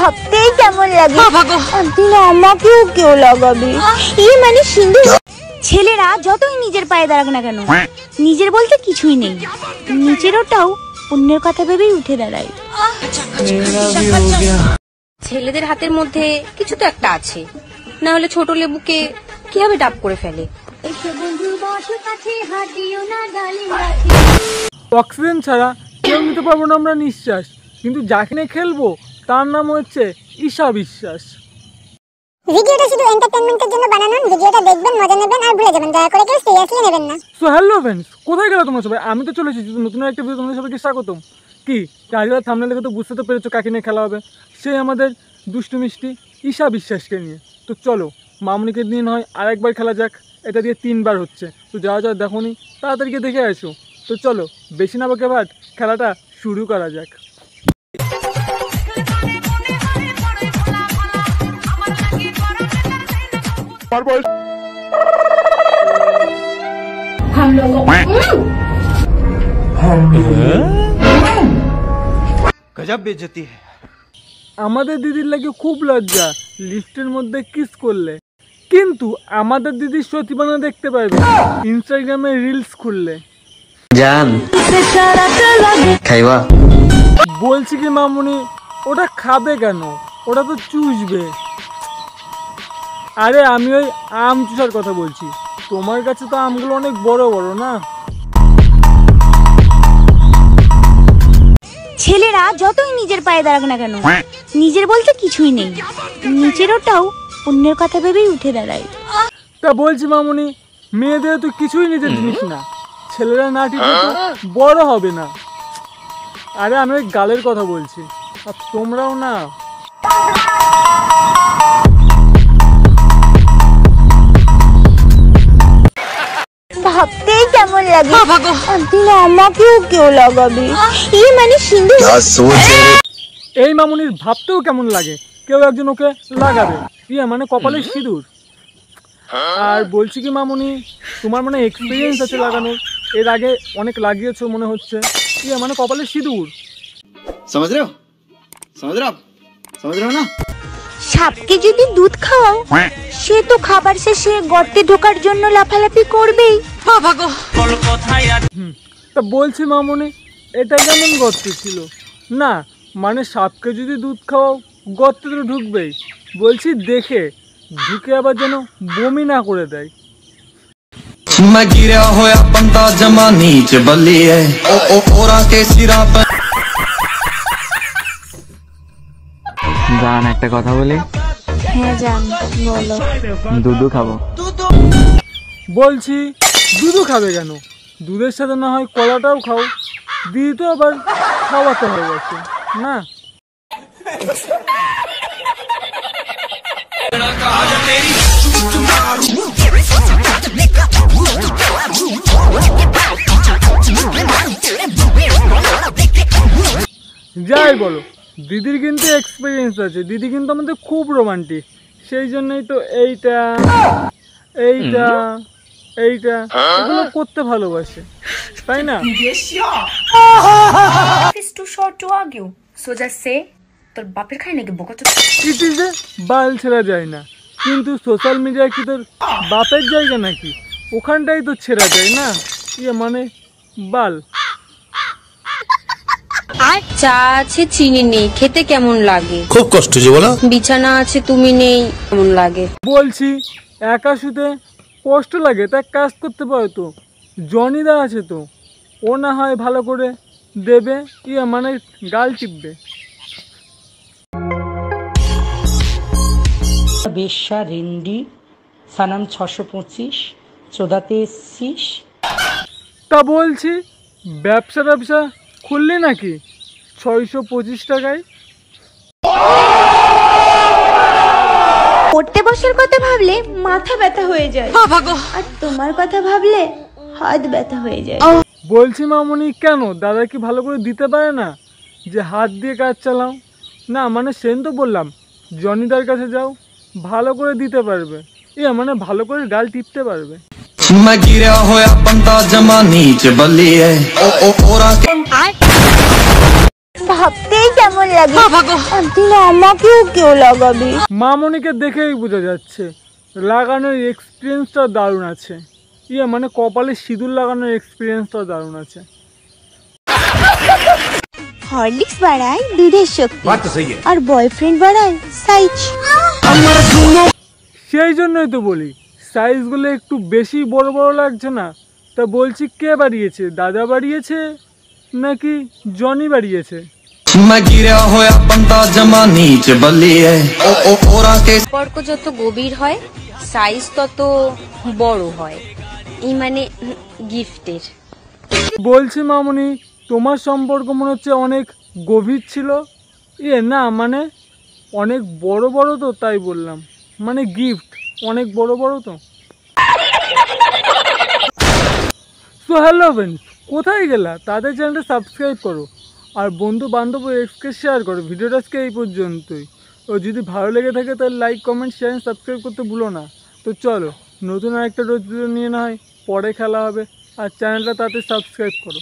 ভাবতেই কেমন লাগে। তুই আমাকেও কেউ লাগাবি? মানে সিন্ধু। ছেলেরা যতই নিজের পায়ে দাঁড়াক না কেন, নিজের বলতে কিছুই নেই। নিজের ওটাও অন্যের কথা ভেবেই উঠে দাঁড়ায়। ছেলেদের হাতের মধ্যে কিছু তো একটা আছে, না হলে ছোট লেবুকে কিভাবে ডাব করে ফেলে। অক্সিজেন ছাড়া কেউ নিতে পারবো না আমরা নিঃশ্বাস, কিন্তু যাকে নিয়ে খেলবো তার নাম হচ্ছে ঈশা বিশ্বাস। ভিডিওটা শুধু এন্টারটেইনমেন্টের জন্য বানানো, ভিডিওটা দেখবেন, মজা নেবেন আর ভুলে যাবেন। দয়া করে কেউ সিরিয়াসলি নেবেন না। সো হ্যালো ফ্রেন্ডস, কোথায় গেলে তোমরা সবাই? আমি তো চলে এসেছি নতুন একটা ভিডিও, তোমাদের সবাইকে স্বাগতম। কি টাইটেল থাম্বনেল দেখে তো বুঝতে তো পেরেছো কাকে নিয়ে খেলা হবে। সেই আমাদের দুষ্টু মিষ্টি ঈশা বিশ্বাসকে নিয়ে। তো চলো মামুনিকে নিয়ে নয় আরেকবার খেলা যাক। এটা দিয়ে 3 বার হচ্ছে, তো যাওয়া যাওয়া দেখো নি, তাড়াতাড়ি দেখে আসো। তো চলো বেশি না বকে বাট খেলাটা শুরু করা যাক। गजब बेइज्जती है। আমাদের দিদির লাগে খুব লজ্জা লিফটের মধ্যে কিস করলে, কিন্তু আমাদের দিদির সতীপনা দেখতে পারবে ইনস্টাগ্রামে রিলস খুললে। জান খাইবা? বলছি কি মামুনি, ওটা খাবে কেন? ওটা তো চুষবে। আরে আমি ওই আম চুষার কথা বলছি। তোমার কাছে তো আমগুলো অনেক বড় বড় না। ছেলেরা যতই নিজের পায়ে দাঁড়াক না কেন, নিজের বলতে কিছুই নেই। নিজের ওটাও অন্যের কথা ভেবেই উঠে দাঁড়ায়। তা বলছি মামুনি, মেয়েদের তো কিছুই নিজের জিনিস না। ছেলেরা না ঠিক বড় হবে না। আরে আমি ওই গালের কথা বলছি, আর তোমরাও না। ভাবতেই কেমন লাগে। তুই আমাকেও কেউ লাগাবি? মানে সিন্ধু। এই মামুনির ভাবতেও কেমন লাগে কেউ একজন ওকে লাগাবে। মানে কপালের সিঁদুর। আর বলছি কি মামুনি, তোমার মানে এক্সপিরিয়েন্স আছে লাগানোর, এর আগে অনেক লাগিয়েছো মনে হচ্ছে। মানে কপালের সিঁদুর। समझ रहे हो? समझ रहे हो ना? সাপকে যদি দুধ খাওয়াও, সে তো খাবার শেষে গর্তে ঢোকার জন্য লাফালাফি করবেই। তা বলছি মামুনি, এটা কেমন গর্ত ছিল? না মানে সাপকে যদি দুধ খাওয়াও গর্তে তো ঢুকবেই। বলছি দেখে ঢুকে আবার যেন বমি না করে দেয়। मैं गिरा होया बंदा जमा नीच बलिए ओ ओरा के सिरा पर। জান একটা কথা বলি? হ্যাঁ জান বলো। দুধু খাবো। বলছি দুধও খাবে কেন? দুধের সাথে না হয় কলাটাও খাও। দিদি তো আবার খাওয়াতে হয়ে গেছে না। যাই বলো, দিদির কিন্তু এক্সপিরিয়েন্স আছে। দিদি কিন্তু আমাদের খুব রোমান্টিক। সেই জন্যই তো এইটা এইটা এইটা এগুলো করতে ভালোবাসে, তাই না? তোর বাপের খাই নাকি বোকা? ইট ইজ এ বাল ছেড়া যায় না, কিন্তু সোশ্যাল মিডিয়া কি তোর বাপের জায়গা নাকি? ওখানটাই তো ছেড়া যায় না। মানে বাল। চা আছে চিনি নেই, খেতে কেমন লাগে? খুব কষ্ট যে বলো। বিছানা আছে তুমি নেই, কেমন লাগে? বলছি একা শুতে কষ্ট লাগে, তা কাজ করতে পারো তো। জনিদা আছে তো, ও না হয় ভালো করে দেবে। মানে গাল টিপবে। বেশ্যা রেন্ডি সানাম 625 চোদাতে এসছিস। তা বলছি ব্যবসা খুললি নাকি 625 টাকায়? পড়তে বসার কথা ভাবলে মাথা ব্যথা হয়ে যায়, আর তোমার কথা ভাবলে হাত ব্যথা হয়ে যায়। বলছি মামুনি, কেন দাদা কি ভালো করে দিতে পারে না যে হাত দিয়ে কাজ চালাও? না মানে সেন তো বললাম জনিদার কাছে যাও, ভালো করে দিতে পারবে। মানে ভালো করে গাল টিপতে পারবে। मैं गिरा होया बंदा जमा नीच बलिए ओ ओरा के। ভাবতেই কেমন কেমন লাগে তুই না আমাকেও কেউ লাগাবি। মামনিকে দেখেই বোঝা যাচ্ছে লাগানোর এক্সপিরিয়েন্সটা দারুণ আছে। মানে কপালে সিঁদুর লাগানোর এক্সপিরিয়েন্সটা দারুণ আছে। হরলিক্স বাড়ায় দুধের শক্তি আর বয়ফ্রেন্ড বাড়ায় সাইজ। সেই জন্যই তো বলি সাইজগুলো একটু বেশি বড় বড় লাগছে না? তা বলছি কে বাড়িয়েছে, দাদা বাড়িয়েছে নাকি জনি বাড়িয়েছে? मैं गिरा होया बंदा जमा नीच बलिए ओरा के সম্পর্ক যত গভীর হয় সাইজ তত বড় হয়, এই মানে গিফটের। বলছি মামনি তোমার সম্পর্ক মনে হচ্ছে অনেক গভীর ছিল। না মানে অনেক বড় বড় তো, তাই বললাম। মানে গিফট অনেক বড় বড় তো। সো হ্যালো ফ্রেন্ডস, কোথায় গেলা? তাদের চ্যানেলটা সাবস্ক্রাইব করো আর বন্ধু বান্ধব এক্সকে শেয়ার করো। ভিডিওটা আজকে এই পর্যন্তই। ও যদি ভালো লেগে থাকে তাহলে লাইক কমেন্ট শেয়ার সাবস্ক্রাইব করতে ভুলো না। তো চলো নতুন আরেকটা রোজ ভিডিও নিয়ে না হয় পরে খেলা হবে। আর চ্যানেলটা তাতে সাবস্ক্রাইব করো।